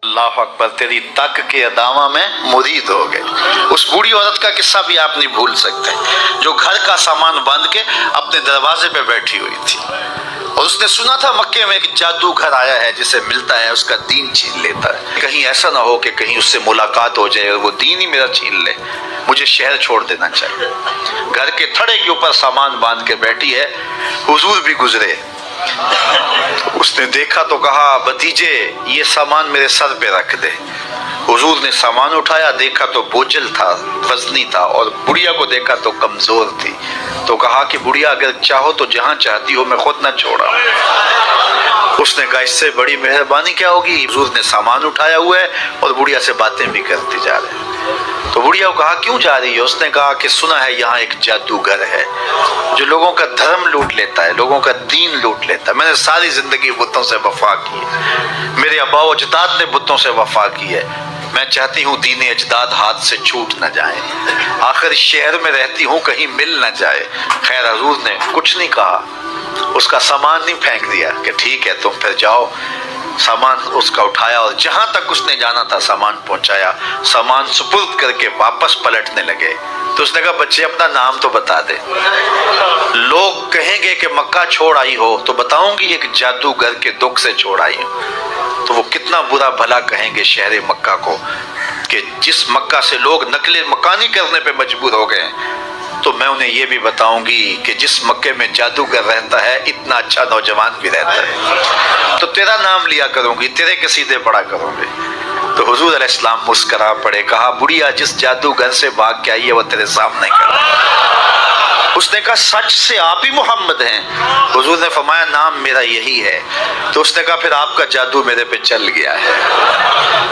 अल्लाह अकबर, तेरी तक के अदामा में मुरीद हो गए। उस बूढ़ी औरत का किस्सा भी आप नहीं भूल सकते, जो घर का सामान बांध के अपने दरवाजे पे बैठी हुई थी और उसने सुना था मक्के में एक जादूगर आया है, जिसे मिलता है उसका दीन छीन लेता है। कहीं ऐसा ना हो कि कहीं उससे मुलाकात हो जाए और वो दीन ही मेरा छीन ले, मुझे शहर छोड़ देना चाहिए। घर के थड़े के ऊपर सामान बांध के बैठी है, हुजूर भी गुजरे। उसने देखा तो कहा, भतीजे ये सामान मेरे सर पे रख दे। हुजूर ने सामान उठाया, देखा तो बोझल था, वजनी था, और बुढ़िया को देखा तो कमजोर थी। तो कहा कि बुढ़िया अगर चाहो तो जहां चाहती हो, मैं खुद न छोड़ा। उसने कहा इससे बड़ी मेहरबानी क्या होगी। हुजूर ने सामान उठाया हुआ है और बुढ़िया से बातें भी करते जा रहे हैं। तो बुढ़िया को कहा क्यों जा रही है। उसने कहा कि सुना है यहाँ एक जादूगर है जो लोगों का धर्म लूट लेता है, लोगों का दीन लूट लेता है। मैंने सारी जिंदगी बुतों से वफा की है, मेरे अब्बा अजदाद ने बुतों से वफा की है। मैं चाहती हूँ दीन अजदाद हाथ से छूट न जाए, आखिर शहर में रहती हूँ कहीं मिल न जाए। खैर हुजूर ने कुछ नहीं कहा, उसका सामान नहीं फेंक दिया कि ठीक है तुम फिर जाओ। सामान उसका उठाया और जहां तक उसने जाना था सामान पहुंचाया। सामान सुपुर्द करके वापस पलटने लगे तो उसने कहा बच्चे अपना नाम तो बता दे, लोग कहेंगे कि मक्का छोड़ आई हो तो बताऊंगी एक जादूगर के दुख से छोड़ आई हूं। तो वो कितना बुरा भला कहेंगे शहर मक्का को कि जिस मक्का से लोग नकले मकानी करने पे मजबूर हो गए। तो मैं उन्हें ये भी बताऊंगी कि जिस मक्के में जादूगर रहता है इतना अच्छा नौजवान भी रहता है। तो तेरा नाम लिया करूंगी, तेरे के सीधे पड़ा करूंगी। तो हुजूर अलैहिस्सलाम मुस्करा पड़े, कहा बुढ़िया जिस जादूगर से भाग के आई है वो तेरे सामने खड़ा। उसने कहा सच से आप ही मोहम्मद हैं। हुजूर ने फरमाया नाम मेरा यही है। तो उसने कहा फिर आपका जादू मेरे पे चल गया है।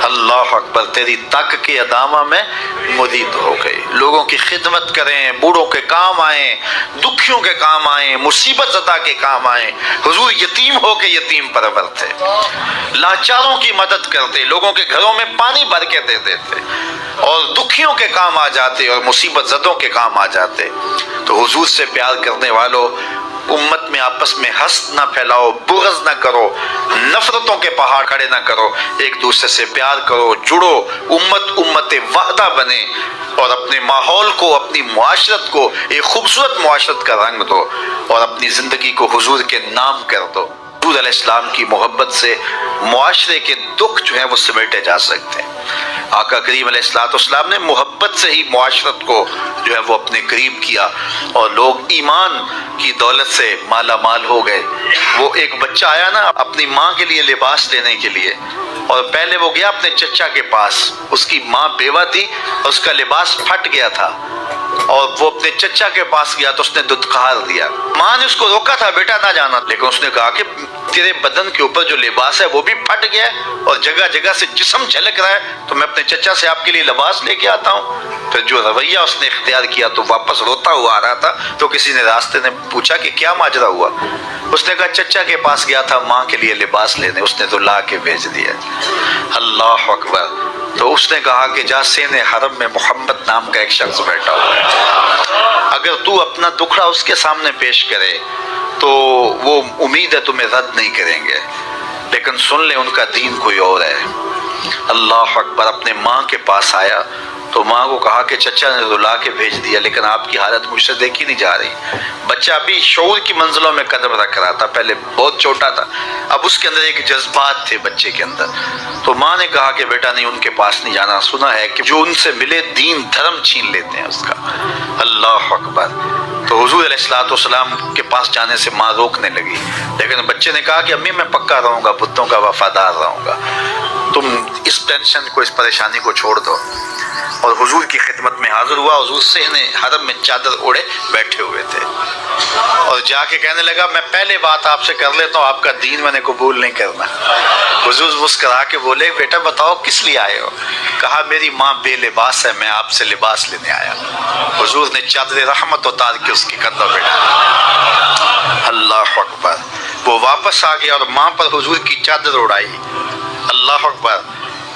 अल्लाह अकबर, तेरी तक के अदामा में मुरीद हो गए। लोगों की खिदमत करें, बूढ़ों के काम आए, दुखियों के काम आए, मुसीबत ज़दा के काम आए। हुजूर यतीम हो के यतीम परवर थे, लाचारों की मदद करते, लोगों के घरों में पानी भर के दे देते और दुखियों के काम आ जाते और मुसीबत ज़दों के काम आ जाते। तो हुजूर से प्यार करने वालों, उम्मत में आपस में हस्द ना फैलाओ, बुग़्ज़ ना करो, नफरतों के पहाड़ खड़े ना करो, एक दूसरे से प्यार करो, जुड़ो, उम्मत वाहदा बने और अपने माहौल को, अपनी मुआशरत को एक खूबसूरत मुआशरत का रंग दो और अपनी ज़िंदगी को हुजूर के नाम कर दो। हुजूर अलैहिस्सलाम की मोहब्बत से मुआशरे के दुख जो है वो समेटे जा सकते हैं। आका करीम अलैहिस्सलाम ने मोहब्बत से ही मुआशरत को जो है वो अपने करीब किया और लोग ईमान की दौलत से माला माल हो गए। वो एक बच्चा आया ना अपनी माँ के लिए लिबास लेने के लिए, और पहले वो गया अपने चचा के पास, उसकी माँ बेवा थी और उसका लिबास फट गया था और वो अपने चचा के पास गया तो उसने दुत्कार दिया। माँ ने उसको रोका था बेटा ना जाना, लेकिन उसने कहा कि तेरे बदन के ऊपर जो लिबास है वो भी फट गया और जगह जगह से जिस्म झलक रहा है, तो मैं अपने चचा से आपके लिए लिबास लेके आता हूँ। फिर जो रवैया उसने इख्तियार किया तो वापस रोता हुआ आ रहा था, तो किसी ने रास्ते ने पूछा कि क्या माजरा हुआ। उसने कहा चचा के पास गया था माँ के लिए लिबास लेने, उसने तो ला के भेज दिया। अल्लाह अकबर। तो उसने कहा कि जा सेने हरम में मोहम्मद नाम का एक शख्स बैठा हुआ है, अगर तू अपना दुखड़ा उसके सामने पेश करे तो वो उम्मीद है तुम्हें रद्द नहीं करेंगे, लेकिन सुन ले उनका दीन कोई और है। अल्लाह अकबर। अपने माँ के पास आया तो माँ को कहा कि चचा ने रुला के भेज दिया, लेकिन आपकी हालत मुझसे देखी नहीं जा रही। बच्चा अभी शऊर की मंजिलों में कदम रख रहा था, पहले बहुत छोटा था, अब उसके अंदर एक जज्बात थे बच्चे के अंदर। तो माँ ने कहा कि बेटा नहीं उनके पास नहीं जाना, सुना है कि जो उनसे मिले दीन धर्म छीन लेते हैं उसका। अल्लाह अकबर। तो हुजूर अलैहिस्सलाम के पास जाने से माँ रोकने लगी, लेकिन बच्चे ने कहा कि अम्मी मैं पक्का रहूँगा, बुतों का वफादार रहूँगा, तुम इस टेंशन को, इस परेशानी को छोड़ दो। और हुजूर की खिदमत में हाजिर हुआ। हुजूर सेहने हरम में चादर ओढ़े बैठे हुए थे और जाके कहने लगा मैं पहले बात आपसे कर लेता हूँ, आपका दीन मैंने कबूल नहीं करना। हुजूर मुस्करा के बोले बेटा बताओ किस लिए आए हो। कहा मेरी माँ बेलिबास है, मैं आपसे लिबास लेने आया। हुजूर ने चादर रहमत उतार के उसके कंधों पे डाला। अल्लाह अकबर। वो वापस आ गया और माँ पर हुजूर की चादर उड़ाई। अल्लाह अकबर।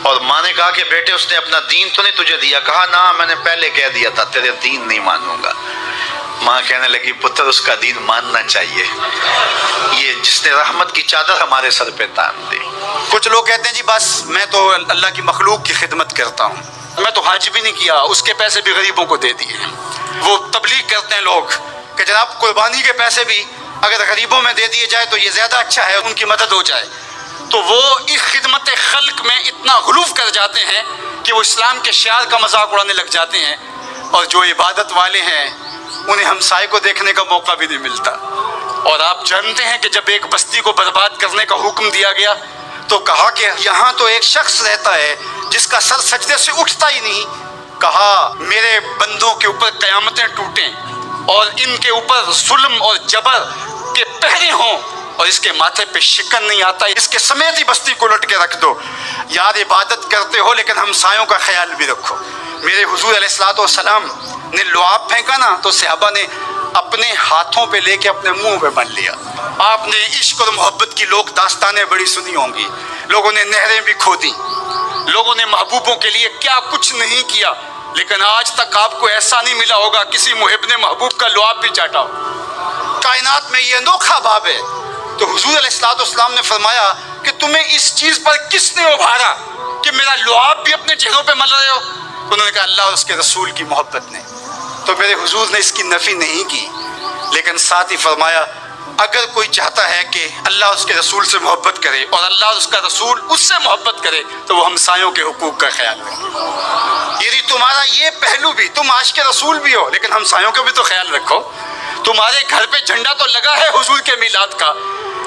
और माँ ने कहा कि बेटे उसने अपना दीन तो नहीं तुझे दिया। कहा ना मैंने पहले कह दिया था तेरे दीन नहीं मानूंगा। माँ कहने लगी पुत्र उसका दीन मानना चाहिए, ये जिसने रहमत की चादर हमारे सर पे तान दी। کچھ لوگ کہتے ہیں جی بس میں تو اللہ کی مخلوق کی خدمت کرتا ہوں، میں تو حج بھی نہیں کیا، اس کے پیسے بھی غریبوں کو دے دیے۔ وہ تبلیغ کرتے ہیں لوگ کہ جناب قربانی کے پیسے بھی اگر غریبوں میں دے دیے جائے تو یہ زیادہ اچھا ہے، ان کی مدد ہو جائے۔ تو وہ اس خدمت خلق میں اتنا غلو کر جاتے ہیں کہ وہ اسلام کے شعار کا مذاق اڑانے لگ جاتے ہیں، اور جو عبادت والے ہیں انہیں ہمسائے کو دیکھنے کا موقع بھی نہیں ملتا۔ اور آپ جانتے ہیں کہ جب ایک بستی کو برباد کرنے کا حکم دیا گیا تو کہا کہ یہاں تو ایک شخص رہتا ہے جس کا سر سجدے سے اٹھتا ہی نہیں۔ کہا میرے بندوں کے اوپر قیامتیں ٹوٹیں اور ان کے اوپر ظلم اور جبر کے پہرے ہوں اور اس کے ماتھے پہ شکن نہیں آتا، اس کے سمیت ہی بستی کو لٹ کے رکھ دو۔ یار عبادت کرتے ہو لیکن ہمسایوں کا خیال بھی رکھو۔ میرے حضور علیہ الصلوۃ والسلام نے لعاب پھینکا نا تو صحابہ نے اپنے ہاتھوں پہ لے کے اپنے منہ پہ بن لیا۔ آپ نے عشق اور محبت کی لوگ داستانیں بڑی سنی ہوں گی، لوگوں نے نہریں بھی کھودی، لوگوں نے محبوبوں کے لیے کیا کچھ نہیں کیا، لیکن آج تک آپ کو ایسا نہیں ملا ہوگا کسی محب نے محبوب کا لعاب بھی چاٹا ہو۔ کائنات میں یہ انوکھا باب ہے۔ تو حضور علیہ الصلوۃ والسلام نے فرمایا کہ تمہیں اس چیز پر کس نے ابھارا کہ میرا لعاب بھی اپنے چہروں پہ مل رہے ہو؟ انہوں نے کہا اللہ اور اس کے رسول کی محبت نے۔ تو میرے حضور نے اس کی نفی نہیں کی، لیکن ساتھ ہی فرمایا اگر کوئی چاہتا ہے کہ اللہ اور اس کے رسول سے محبت کرے اور اللہ اور اس کا رسول اس سے محبت کرے تو وہ ہمسایوں کے حقوق کا خیال رکھے۔ یعنی تمہارا یہ پہلو بھی، تم عاشق رسول بھی ہو لیکن ہمسایوں کا بھی تو خیال رکھو۔ تمہارے گھر پہ جھنڈا تو لگا ہے حضور کے میلاد کا،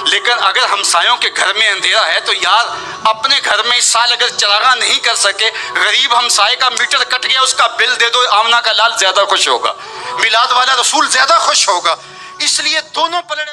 لیکن اگر ہمسایوں کے گھر میں اندھیرا ہے تو یار اپنے گھر میں اس سال اگر چراغاں نہیں کر سکے، غریب ہمسائے کا میٹر کٹ گیا اس کا بل دے دو، آمنہ کا لال زیادہ خوش ہوگا، میلاد والا رسول زیادہ خوش ہوگا۔ اس لیے دونوں پلڑے